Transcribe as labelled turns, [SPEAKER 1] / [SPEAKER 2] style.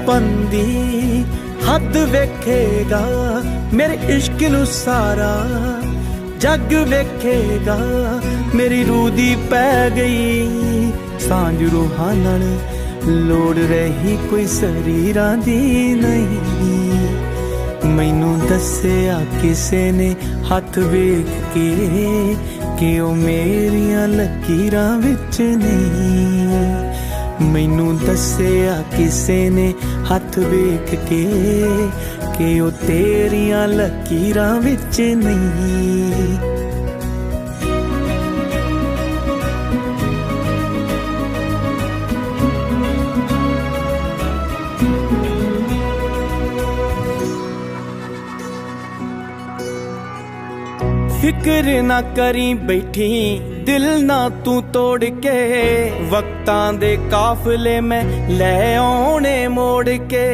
[SPEAKER 1] पंदी हद वेखेगा मेरे इश्क नू सारा जग वेखेगा। मेरी रूह दी पै गई सांझ रूहां नाल लोड़ रही कोई शरीरां दी नहीं। मैनू दस्सिया किसे ने हथ वेख के कि ओ मेरियां लकीरां विच नहीं। मैनू दस्सिया किसे ने हथ वेख के कि ओ तेरियां लकीरां विच नहीं। फिक्र ना करी बैठी दिल ना तू तोड़ के वक्तां दे काफले में ले आने मोड़ के।